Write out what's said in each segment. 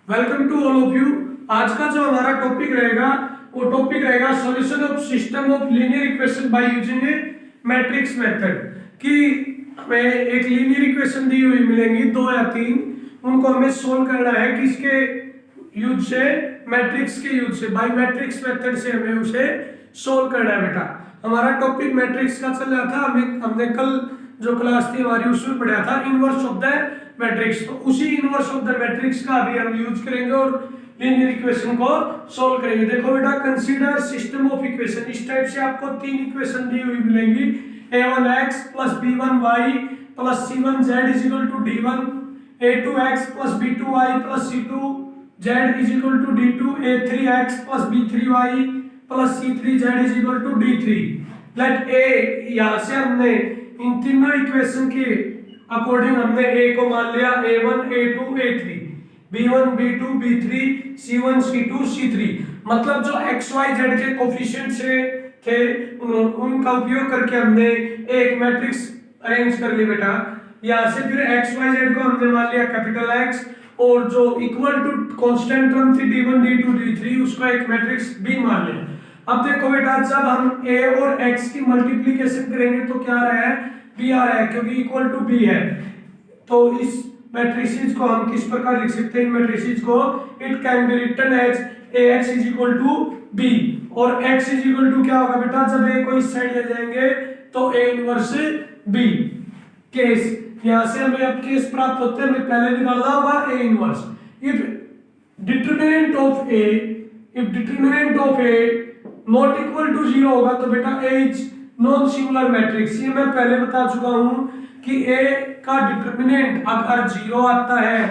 Welcome to all of you. आज का जो हमारा टॉपिक रहेगा वो टॉपिक रहेगा solution of system of linear equation by using a matrix method. कि हमें एक लीनियर इक्वेशन दी हुई मिलेंगी दो या तीन, उनको हमें सोल्व करना है किसके यूज से, मैट्रिक्स के यूज से, बाय मैट्रिक्स मेथड से हमें उसे सोल्व करना है बेटा। हमारा टॉपिक मैट्रिक्स का चल रहा था, हमने कल जो क्लास थी हमारी उसमें पढ़ा था इनवर्स ऑफ द मैट्रिक्स। तो उसी इनवर्स ऑफ द मैट्रिक्स का अभी हम यूज करेंगे और लीनियर इक्वेशन को सोल्व करेंगे। देखो बेटा, कंसीडर सिस्टम ऑफ इक्वेशन। इस टाइप से आपको तीन इक्वेशन दी हुई मिलेंगी, a1x plus b1y plus c1z is equal to d1, a2x plus b2y plus c2z is equal to d2, a3x plus b3y plus c3z is equal to d3। Let a, यहां से हमने इन तीनों equation के according हमने a को मान लिया a1 a2 a3, b1 b2 b3 c1 c2 c3। मतलब जो x y z के कोफिशिएंट से थे उनका उपयोग करके हमने एक मैट्रिक्स अरेंज कर ली बेटा। यहां से फिर x y z को हमने मान लिया कैपिटल X, और जो इक्वल टू कांस्टेंट टर्म थी d1 d2 d3 उसको एक मैट्रिक्स b मान लिया। अब देखो बेटा, जब हम a और x की मल्टीप्लिकेशन करेंगे तो क्या आ रहा है, b आ रहा है, क्योंकि इक्वल टू b है। तो इस मैट्रिसेस को हम किस प्रकार लिख सकते हैं, इन मैट्रिसेस को it can be written as ax is equal to b, और x इज इक्वल टू क्या होगा बेटा, जब a को इस साइड ले जाएंगे तो a इनवर्स b। केस, यहां से हमें अब केस प्राप्त होते हैं, हमें पहले निकालना होगा a inverse. If determinant of a not equal to 0 होगा तो बेटा a is non singular matrix. ये मैं पहले बता चुका हूं कि a का डिटरमिनेंट अगर 0 आता है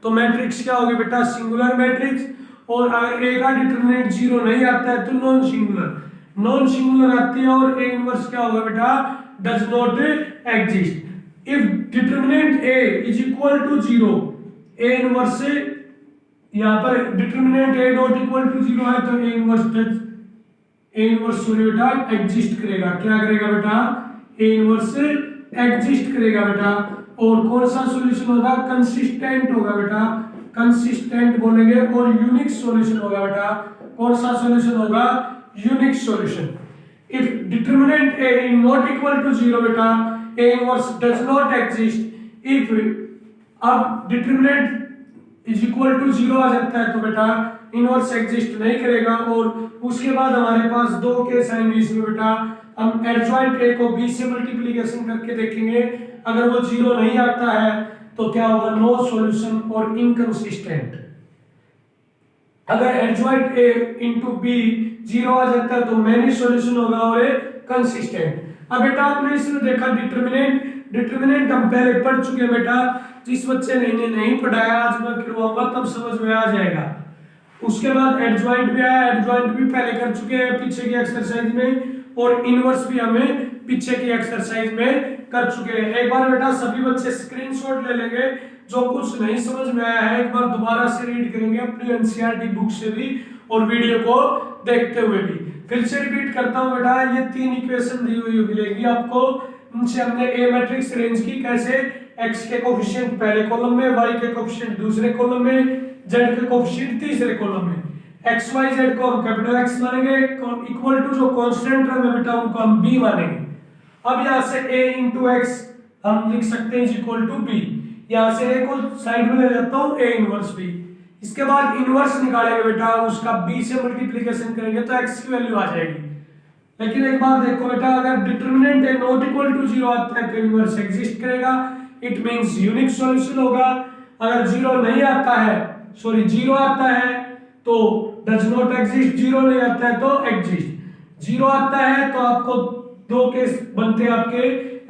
तो मैट्रिक्स क्या होगी बेटा, सिंगुलर मैट्रिक्स। और अगर a का डिटरमिनेंट 0 नहीं आता है तो नॉन सिंगुलर आती है, और a इनवर्स क्या होगा बेटा, does not exist. If determinant a is equal to 0, a inverse से यहां पर determinant a not equal to 0 है तो a इनवर्स बेटा एग्जिस्ट करेगा। क्या करेगा बेटा, a इनवर्स एग्जिस्ट करेगा बेटा। और कौन सा सॉल्यूशन होगा, कंसिस्टेंट होगा बेटा, कंसिस्टेंट बोलेंगे, और यूनिक सॉल्यूशन होगा बेटा। कौन सा सॉल्यूशन होगा, unique solution. If determinant a is not equal to 0 बेटा, a inverse does not exist. If अब डिटरमिनेंट इज इक्वल टू 0 आ जाता है तो बेटा इनवर्स एग्जिस्ट नहीं करेगा। और उसके बाद हमारे पास दो केस आएंगे इसमें बेटा, हम एडजॉइंट a को b से मल्टीप्लिकेशन करके देखेंगे। अगर वो 0 नहीं आता है तो क्या होगा, नो सॉल्यूशन और इनकंसिस्टेंट। अगर एडजॉइंट a इंटू b 0 आ जाता है तो मैनी सॉल्यूशन होगा और कंसिस्टेंट। अब बेटा आपने इसमें देखा डिटरमिनेंट हम पहले पढ़ चुके हैं बेटा। जिस बच्चे ने इन्हें नहीं पढ़ाया आज मैं करवाऊंगा तब समझ में आ जाएगा। उसके बाद एडजॉइंट भी आया, एडजॉइंट भी पहले कर चुके हैं पीछे की एक्सरसाइज में, और इनवर्स भी हमें पीछे की एक्सरसाइज में कर चुके हैं। एक बार बेटा सभी बच्चे स्क्रीनशॉट ले लेंगे, जो कुछ नहीं समझ में आया है एक बार दोबारा से रीड करेंगे अपनी एनसीईआरटी बुक से भी और वीडियो को देखते हुए भी। फिर से रिपीट करता हूं बेटा, ये तीन इक्वेशन दी हुई मिलेगी आपको, इनसे हमने ए मैट्रिक्स अरेंज की। कैसे, x के कोफिशिएंट पहले कॉलम में, y के कोफिशिएंट दूसरे कॉलम में, z के कोफिशिएंट तीसरे कॉलम में। x y z को हम कैपिटल X मानेंगे, इक्वल टू जो कांस्टेंट टर्म है बेटा उनको हम b मानेंगे। अब यहां से a into x हम लिख सकते हैं इज इक्वल टू b। यहां से a को साइड में ले जाता हूं, a इनवर्स b। इसके बाद इनवर्स निकालेंगे बेटा, उसका b से मल्टीप्लिकेशन करेंगे तो x की वैल्यू आ जाएगी। लेकिन एक बात देखो बेटा, अगर डिटरमिनेंट है नॉट इक्वल टू 0 आता है तो इनवर्स एग्जिस्ट करेगा, इट मींस यूनिक सॉल्यूशन होगा। अगर 0 नहीं आता है, सॉरी 0 आता है तो डज नॉट एग्जिस्ट, 0 नहीं आता है तो एग्जिस्ट। 0 आता है तो आपको दो केस बनते हैं आपके,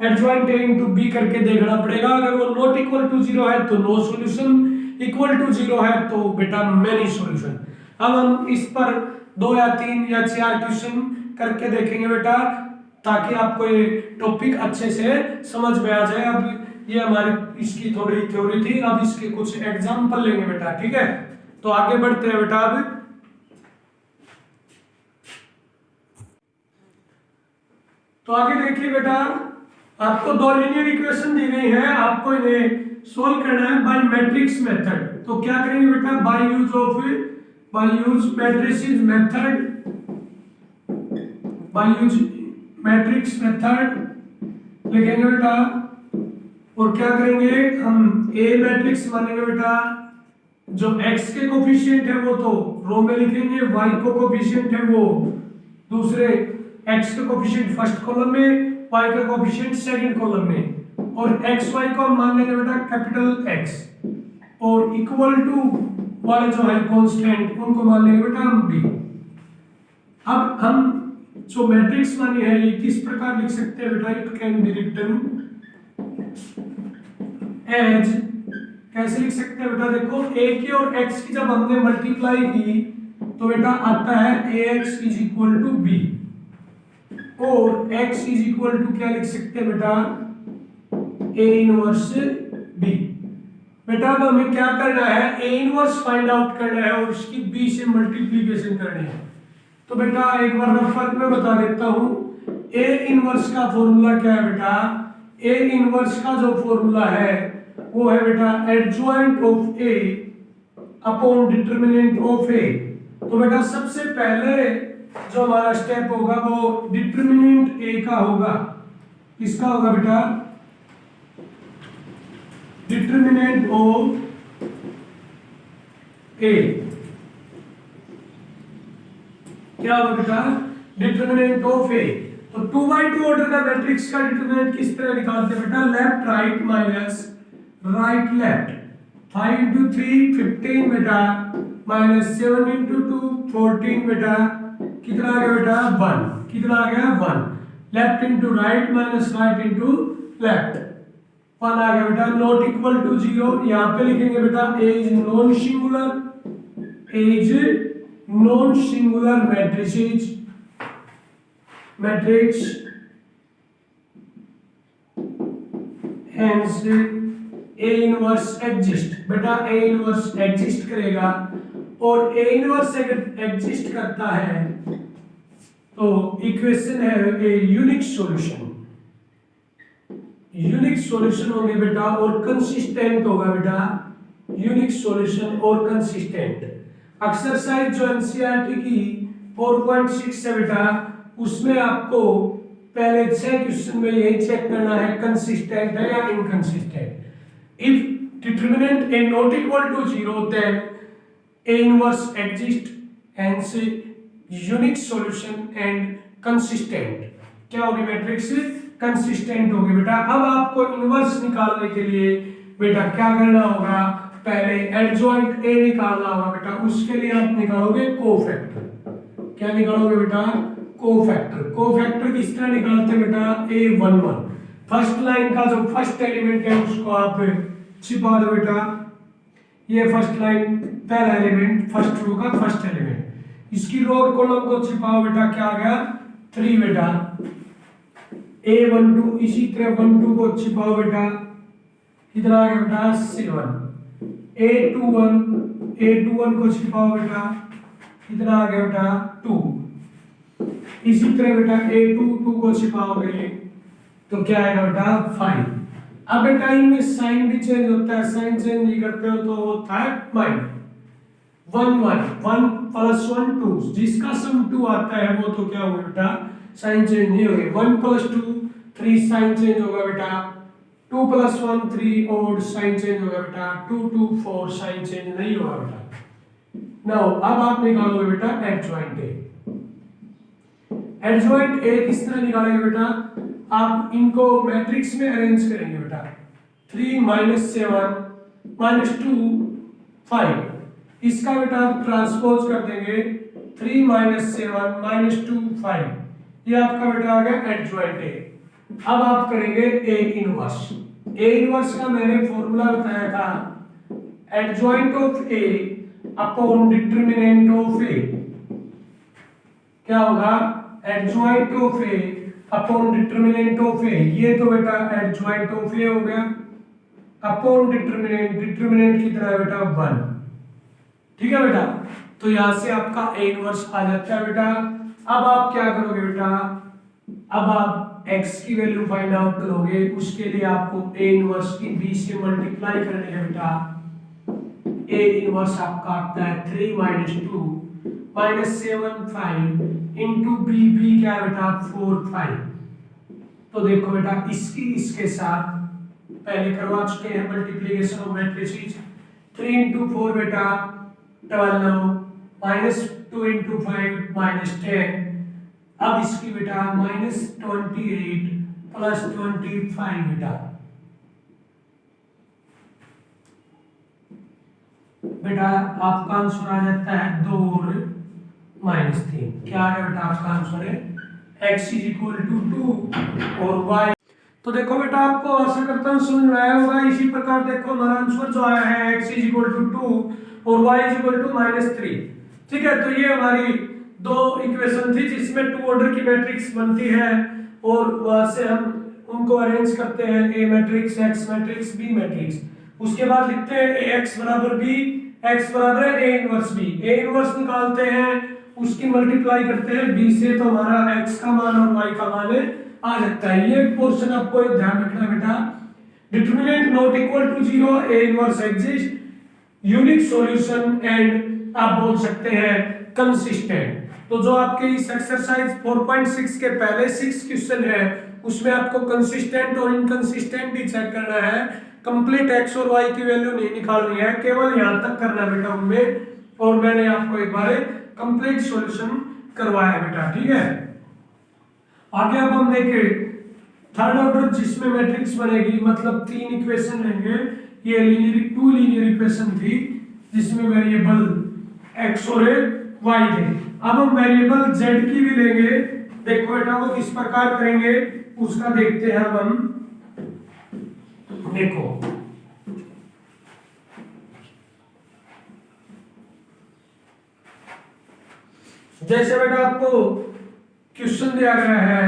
एडजॉइंट a into b करके देखना पड़ेगा। अगर वो नॉट इक्वल टू 0 है तो नो सॉल्यूशन, इक्वल टू 0 है तो बेटा मेनी सॉल्यूशन। अब हम इस पर 2 या 3 या 4 क्वेश्चन करके देखेंगे बेटा, ताकि आपको ये टॉपिक अच्छे से समझ में आ जाए। अब ये हमारी इसकी थोड़ी थ्योरी थी, अब इसके कुछ एग्जांपल लेंगे बेटा, ठीक है। तो आगे बढ़ते हैं बेटा। अब तो आगे देखिए बेटा, आपको दो लीनियर इक्वेशन दी गई है, आपको इन्हें सोल्व करना है बाय मैट्रिक्स मेथड। तो क्या करेंगे बेटा, by use matrices method, by use matrix method लिखेंगे बेटा। और क्या करेंगे हम, ए मैट्रिक्स मानेंगे बेटा, जो x के कोफिशिएंट है वो तो रो में लिखेंगे, y को कोफिशिएंट है वो दूसरे, x के कोफिशिएंट फर्स्ट कॉलम में, y का कोफिशिएंट सेकंड कॉलम में, और x y को हम मान लेंगे बेटा कैपिटल X, और इक्वल टू वाले जो है कांस्टेंट उनको मान लेंगे बेटा हम b। अब हम जो मैट्रिक्स मानी है ये किस प्रकार लिख सकते हैं बेटा, it can be written as, कैसे लिख सकते हैं बेटा, देखो a की और x की जब हमने मल्टीप्लाई की तो बेटा आता है ax is equal to b, और x इज इक्वल टू क्या लिख सकते हैं बेटा, a इनवर्स b। बेटा अब हमें क्या करना है, a इनवर्स फाइंड आउट करना है और उसकी b से मल्टीप्लिकेशन करनी है। तो बेटा एक बार मैं फर्क में बता देता हूं, a इनवर्स का फॉर्मूला क्या है बेटा, a इनवर्स का जो फॉर्मूला है वो है बेटा adjoint of a upon determinant of a। तो बेटा सबसे पहले जो हमारा स्टेप होगा वो डिटरमिनेंट a का होगा, किसका होगा बेटा, डिटरमिनेंट ऑफ a, क्या होगा बेटा, डिटरमिनेंट ऑफ a। तो 2x2 ऑर्डर का मैट्रिक्स का डिटरमिनेंट किस तरह निकालते हैं बेटा, left right minus right left, 5 into 3 15 बेटा, माइनस 7 into 2 14 बेटा, कितना आ गया बेटा 1, कितना आ गया 1, left into right minus right into left, 1 आ गया बेटा, नॉट इक्वल टू 0। यहाँ पे लिखेंगे बेटा a is non singular, a is non singular matrices, matrix, hence A inverse exist. बेटा A इनवर्स एग्जिस्ट करेगा, और A इनवर्स अगर एग्जिस्ट करता है तो इक्वेशन है a unique solution, unique solution होंगे बेटा, और कंसिस्टेंट होगा बेटा, यूनिक सॉल्यूशन और कंसिस्टेंट। एक्सरसाइज जो एनसीईआरटी की 4.6 है बेटा, उसमें आपको पहले 6 क्वेश्चन में यही चेक करना है कंसिस्टेंट है या inconsistent. If determinant a not equal to 0, then A inverse exists, hence unique solution and consistent। क्या होगी मैट्रिक्स, कंसिस्टेंट होगी बेटा। अब आपको इनवर्स निकालने के लिए बेटा क्या करना होगा, पहले एडजॉइंट A निकालना होगा बेटा, उसके लिए आप निकालोगे कोफैक्टर। क्या निकालोगे बेटा, कोफैक्टर। कोफैक्टर किस तरह निकालते हैं बेटा, A11, फर्स्ट लाइन का जो फर्स्ट एलिमेंट है उसको आप छिपा दो बेटा, ये फर्स्ट लाइन पहला एलिमेंट, फर्स्ट रो का फर्स्ट एलिमेंट, इसकी रो और कॉलम को छिपाओ बेटा, क्या आ गया 3 बेटा, A12 इसी तरह 12 को छिपाओ बेटा, कितना आ गया बेटा 7, A21 को छिपाओ बेटा, कितना आ गया बेटा 2, इसी तरह बेटा A22 को छिपाओगे तो क्या आएगा बेटा 5। अब बेटा इनमें साइन भी चेंज होता है, साइन चेंज नहीं करते हो तो होता है माइनस 1 प्लस 1 2, जिसका सम 2 आता है वो तो क्या होगा बेटा साइन चेंज नहीं होगी, 1 + 2 3 साइन चेंज होगा बेटा, 2 + 1 3 और साइन चेंज होगा बेटा, 2 2 4 साइन चेंज नहीं होगा बेटा। नाउ अब आप निकालोगे बेटा एडजॉइंट ए। एडजॉइंट ए किस तरह निकालेंगे बेटा, आप इनको मैट्रिक्स में अरेंज करेंगे बेटा, 3 - 7 - 2 5, इसका बेटा आप ट्रांसपोज कर देंगे, 3 - 7 - 2 5, ये आपका बेटा आ गया एडजॉइंट ए। अब आप करेंगे ए इनवर्स। ए इनवर्स का मैंने फॉर्मूला बताया था, adjoint of A upon determinant of A, क्या होगा adjoint of A upon determinant of A, ये तो बेटा एडजॉइंट ऑफ ए हो गया, अपॉन डिटरमिनेंट, डिटरमिनेंट कितना है बेटा 1, ठीक है बेटा। तो यहां से आपका ए इनवर्स आ जाता है बेटा। अब आप क्या करोगे बेटा, अब आप x की वैल्यू फाइंड आउट करोगे उसके लिए आपको a इनवर्स की b से मल्टीप्लाई करनी है बेटा। a इनवर्स आपका आता है 3 - 2 - 7 5 इंटू b क्या है बेटा 4 5। तो देखो बेटा इसके साथ पहले करवा चुके हैं मल्टीप्लिकेशन ऑफ मैट्रिसेस। 3 × 4 बेटा 12 -2 × 5 -10। अब इसकी बेटा -28 + 25 बेटा आपका आंसर आ जाता है 2 और -3। क्या है बेटा आपका आंसर है x = 2 और y। तो देखो बेटा आपको आशा करता हूँ समझ में आया होगा। इसी प्रकार देखो हमारा आंसर जो आया है x = 2 और y = -3। ठीक है, तो ये हमारी दो इक्वेशन थी जिसमें 2 ऑर्डर की मैट्रिक्स बनती है और वहां से हम उनको अरेंज करते हैं a matrix, x matrix, b matrix. उसके बाद लिखते हैं ax = b, x = a inverse b। a inverse निकालते हैं, उसकी मल्टीप्लाई करते हैं b से, तो हमारा x का मान और y का मान आ जाता है। ये पोर्शन आपको ध्यान रखना बेटा। Determinant not equal to 0, a inverse exist, unique solution and आप बोल सकते हैं कंसिस्टेंट। तो जो आपके इस एक्सरसाइज 4.6 के पहले 6 क्वेश्चन है उसमें आपको कंसिस्टेंट और इनकंसिस्टेंट ही चेक करना है। कंप्लीट x और y की वैल्यू नहीं निकालनी है, केवल यहां तक करना है बेटा उनमें। और मैंने आपको एक बार कंप्लीट सॉल्यूशन करवाया बेटा। ठीक है, आगे अब हम देखें थर्ड ऑर्डर जिसमें मैट्रिक्स बनेगी, मतलब 3 इक्वेशन लेंगे। ये टू लीनियर इक्वेशन थी जिसमें वेरिएबल x और y थे। अब हम वेरिएबल z की भी लेंगे। देखो बेटा वो किस प्रकार करेंगे उसका देखते हैं अब हम। देखो जैसे बेटा आपको क्वेश्चन दिया गया है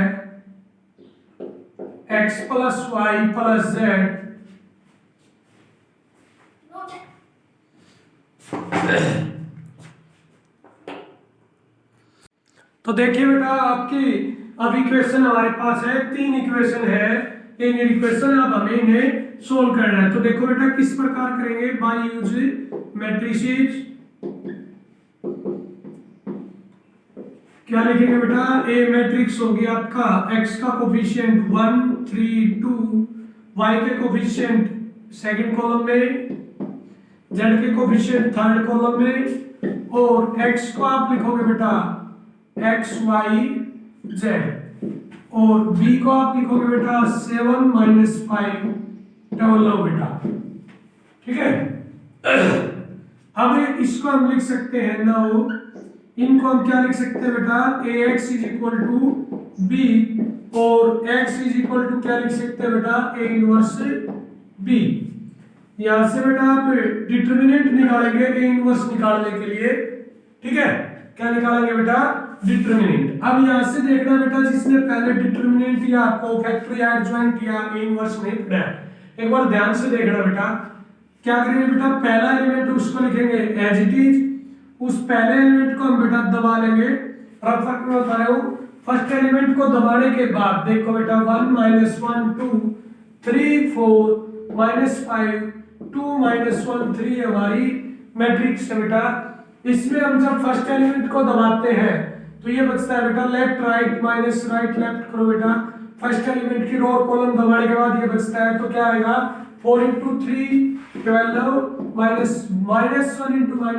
x + y + z, तो देखिए बेटा आपकी अब इक्वेशन हमारे पास है, 3 इक्वेशन है। लीनियर इक्वेशन अब हमें इन्हें सोल्व करना है। तो देखो बेटा किस प्रकार करेंगे, बाय यूज मैट्रिसेस। क्या लिखेंगे बेटा, ए मैट्रिक्स होगी आपका x का कोफिशिएंट 1 3 2, y के कोफिशिएंट सेकंड कॉलम में, z के कोफिशिएंट थर्ड कॉलम में, और x को आप लिखोगे बेटा x y z, और b को आप लिखोगे बेटा 7 - 5 12 बेटा। ठीक है, अब इसको हम लिख सकते हैं नाउ, इनको हम क्या लिख सकते हैं बेटा, ax = b और x = क्या लिख सकते हैं बेटा, a इनवर्स b। यहां से बेटा आप डिटरमिनेंट निकालेंगे a इनवर्स निकालने के लिए। ठीक है, क्या निकालेंगे बेटा, डिटरमिनेंट। अब यहां से देखना बेटा जिसने पहले डिटरमिनेंट या कोफैक्टर या एडजॉइंट या a इनवर्स नहीं पढ़ा है, एक बार ध्यान से देखना बेटा। क्या करेंगे बेटा, पहला एलिमेंट उसको लिखेंगे एज इट इज, उस पहले एलिमेंट को हम बेटा दबा लेंगे। रफ में बता रहा हूं, फर्स्ट एलिमेंट को दबाने के बाद देखो बेटा 1 - 1 2 3 4 -5 2 - 1 3 हमारी मैट्रिक्स है बेटा। इसमें हम जब फर्स्ट एलिमेंट को दबाते हैं तो ये बचता है बेटा left right minus right left करो बेटा। फर्स्ट एलिमेंट की रो और कॉलम दबाने के बाद ये बचता है, तो क्या आएगा 4 × 3 12 -1 ×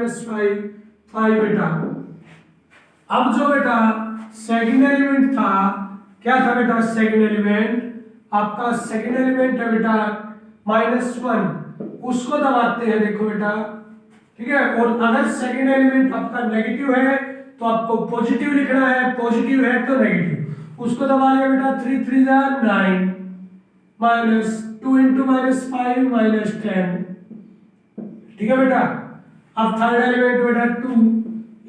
-5 बेटा। अब जो बेटा सेकंड एलिमेंट था, क्या था बेटा, सेकंड एलिमेंट आपका सेकंड एलिमेंट है बेटा -1, उसको दबाते हैं देखो बेटा। ठीक है, और अगर सेकंड एलिमेंट आपका नेगेटिव है तो आपको पॉजिटिव लिखना है, पॉजिटिव है तो नेगेटिव, उसको दबा लिया बेटा 3 3 9 -2 × -5 -10। ठीक है बेटा, अब थर्ड एलिमेंट बेटा 2,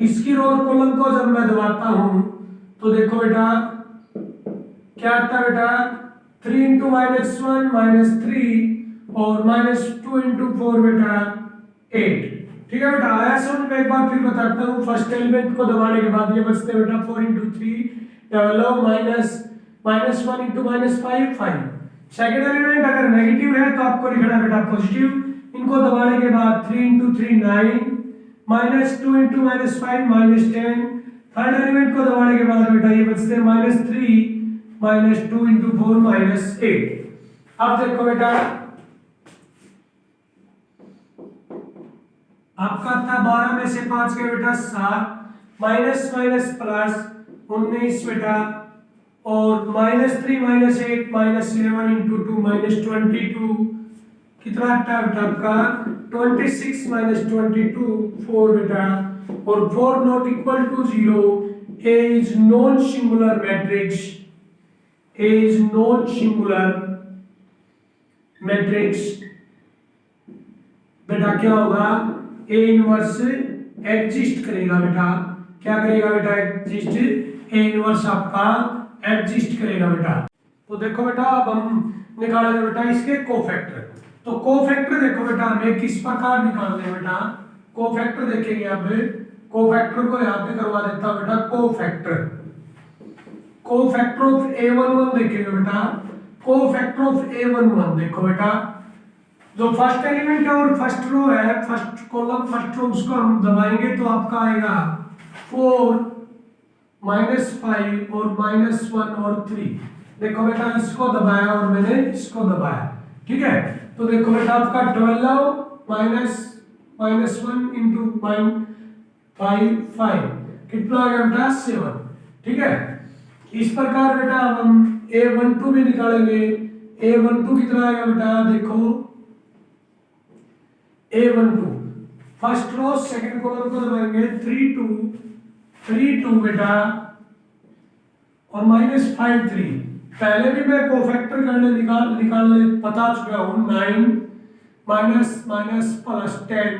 इसकी रो और कॉलम को जब मैं दबाता हूं तो देखो बेटा क्या आता है बेटा 3 × -1 -3 और -2 × 4 बेटा 8। ठीक है बेटा, आया समझ में? एक बार फिर बताता हूँ। फर्स्ट एलिमेंट को दबाने के बाद ये बचते बेटा 4 × 3 12 -1 इंटू -5 5। सेकेंड एलिमेंट अगर नेगेटिव है तो आपको लिखना है बेटा पॉजिटिव। इनको दबाने के बाद 3 इंटू 3 9, -2 इंटू -5 -10। थर्ड एलिमेंट को दबाने के बाद बेटा ये बचते हैं -3 -2 इंटू 4 -8। अब देखो बेटा आपका था 12 में से 5 गए बेटा 7, माइनस माइनस प्लस 19 बेटा, और -3 -8 -11 इंटू 2 -22 कितना आता है बेटा आपका 26 -22 4 बेटा, और 4 not equal to 0। A is non singular matrix, A is non singular matrix। बेटा क्या होगा A इनवर्स एग्जिस्ट करेगा बेटा, क्या करेगा बेटा एग्जिस्ट, A इनवर्स आपका एग्जिस्ट करेगा बेटा। तो देखो बेटा अब हम निकालेंगे बेटा इसके कोफैक्टर। तो कोफैक्टर देखो बेटा हमें किस प्रकार निकालने हैं बेटा, कोफैक्टर देखेंगे अब। कोफैक्टर को यहाँ पे करवा देता हूं बेटा कोफैक्टर, कोफैक्टर ऑफ A11 देखेंगे बेटा। कोफैक्टर ऑफ A11 देखो बेटा, जो फर्स्ट एलिमेंट है और फर्स्ट रो है, फर्स्ट कॉलम फर्स्ट रो, उसको हम दबाएंगे तो आपका आएगा 4 -5 और -1 और 3। देखो बेटा इसको दबाया और मैंने इसको दबाया, ठीक है। तो देखो बेटा आपका 12 -1 इंटू 5 कितना आ गया बेटा 7, ठीक है। इस प्रकार बेटा अब हम A12 भी निकालेंगे। A12 कितना आएगा बेटा, देखो A12 first row second column को दबाएंगे 3 2 बेटा, और -5 3। पहले भी मैं कोफैक्टर करने निकालने बता चुका हूं, 9 माइनस प्लस 10,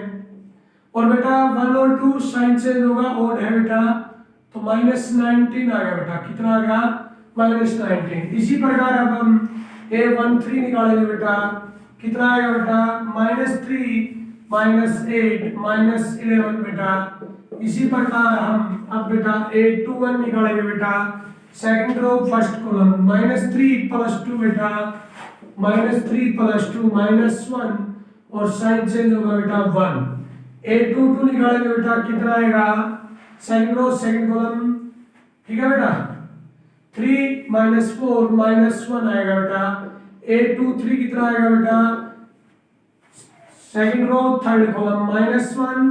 और बेटा 1 और 2 साइन चेंज होगा, ओड है बेटा, तो -19 आ गया बेटा, कितना आ गया -19। इसी प्रकार अब हम A13 निकालेंगे बेटा, कितना आएगा बेटा -3 -8 -11 बेटा। इसी प्रकार हम अब बेटा A21 निकालेंगे बेटा, सेकंड रो फर्स्ट कॉलम -3 + 2 बेटा, -3 + 2 -1, और साइन चेंज होगा बेटा 1। A22 निकालेंगे बेटा, कितना आएगा सेकंड रो सेकंड कॉलम, ठीक है बेटा, 3 -4 -1 आएगा बेटा। A23 कितना आएगा बेटा, second row third column -1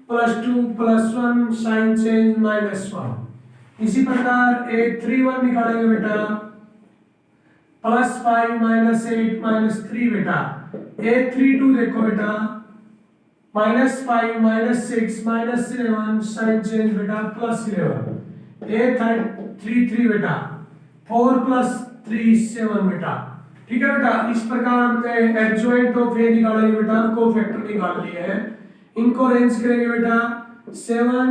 + 2 + 1 sign change -1। इसी प्रकार A31 निकालेंगे बेटा, +5 -8 -3 बेटा। A32 देखो बेटा, -5 -6 -11 साइन चेंज बेटा +11। A33 बेटा, 4 + 3 7 बेटा, ठीक है बेटा। इस प्रकार हमने एडजॉइंट ऑफ A निकालेंगे बेटा, कोफैक्टर निकाल लिए हैं। इनको अरेंज करेंगे बेटा, 7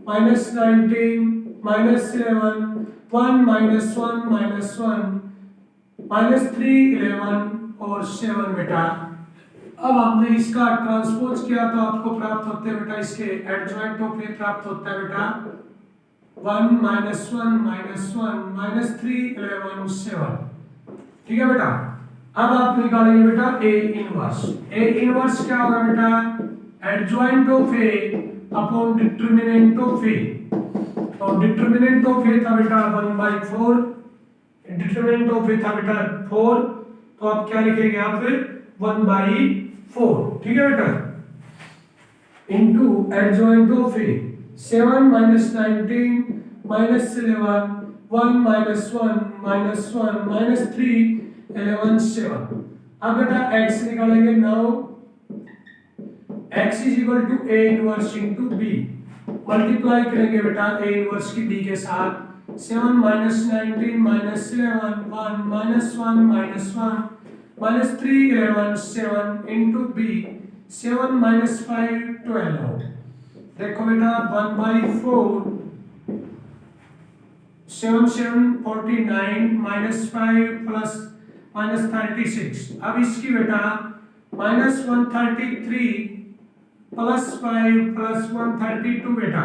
-19 -11 1 -1 -3 11 और 7 बेटा। अब आपने इसका ट्रांसपोज किया तो आपको प्राप्त होते हैं बेटा, इसके एडजॉइंट ऑफ A प्राप्त होता है बेटा 1 -1 -1 -3 11 7, ठीक है बेटा। अब आप निकालेंगे बेटा A इनवर्स। A इनवर्स क्या होगा बेटा, adjoint of A upon determinant of A। तो डिटरमिनेंट ऑफ A था बेटा 1/4, डिटरमिनेंट ऑफ A था बेटा 4, तो आप क्या लिखेंगे आप 1/4, ठीक है बेटा, इनटू एडजॉइंट ऑफ A 7 -19 -11 1 -1 -3 11 7। अब बेटा x निकालेंगे। Now x = A inverse into B, multiply करेंगे बेटा A इनवर्स की B के साथ। 7 -19 -11 1 -1 -3 11 7 इंटू B 7 -5 12। देखो बेटा 1/4, 7 7 49 -5 + -36। अब इसकी बेटा -133 + 5 + 132 बेटा,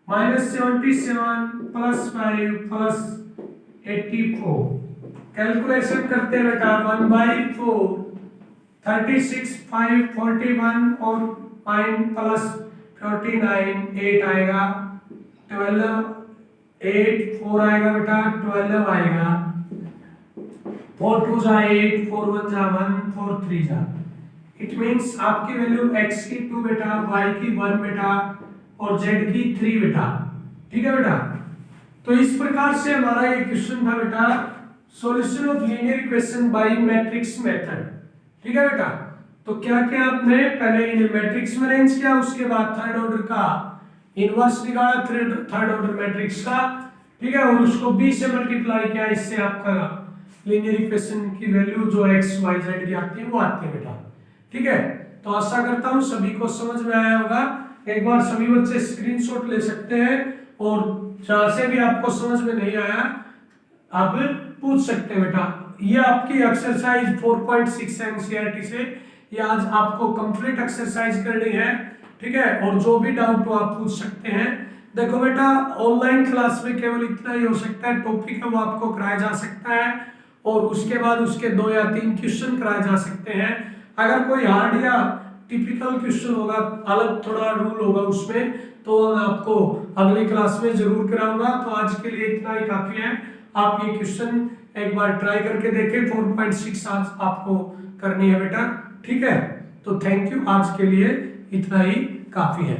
-77 + 5 + 84। कैलकुलेशन करते हैं बेटा, 1/4 36 5 41 और 9 प्लस 49 8 आएगा, 12 8 4 आएगा बेटा, 12 आएगा, 4 2 जा 8 4 1 जा 1 4 3 जा। इट मींस आपकी वैल्यू x की 2 बेटा, y की 1 बेटा और z की 3 बेटा। ठीक है बेटा, तो इस प्रकार से हमारा ये क्वेश्चन था बेटा, solution of linear equation bye matrix method. ठीक है बेटा, तो क्या क्या आपने पहले इन्हें मैट्रिक्स में अरेंज किया, उसके बाद थर्ड ऑर्डर का इनवर्स निकाला थर्ड ऑर्डर मैट्रिक्स का। ठीक है, और उसको b से मल्टीप्लाई किया, इससे आपका लीनियर इक्वेशन की वैल्यू जो x y z की आती है वो आती है बेटा। ठीक है, तो आशा करता हूं सभी को समझ में आया होगा। एक बार सभी बच्चे स्क्रीनशॉट ले सकते हैं और जहां से भी आपको समझ में नहीं आया आप पूछ सकते हैं बेटा। ये आपकी एक्सरसाइज 4.6 एनसीईआरटी से ये आज आपको कंप्लीट एक्सरसाइज करनी है। ठीक है, और जो भी डाउट हो आप पूछ सकते हैं। देखो बेटा, ऑनलाइन क्लास में केवल इतना ही हो सकता है, टॉपिक है वो आपको कराया जा सकता है और उसके बाद उसके 2 या 3 क्वेश्चन कराए जा सकते हैं। अगर कोई हार्ड या टिपिकल क्वेश्चन होगा, अलग थोड़ा रूल होगा उसमें, तो मैं आपको अगली क्लास में जरूर कराऊंगा। तो आज के लिए इतना ही काफी है। आप ये क्वेश्चन एक बार ट्राई करके देखें, 4.6 आज आपको करनी है बेटा। ठीक है, तो थैंक यू, आज के लिए इतना ही काफी है।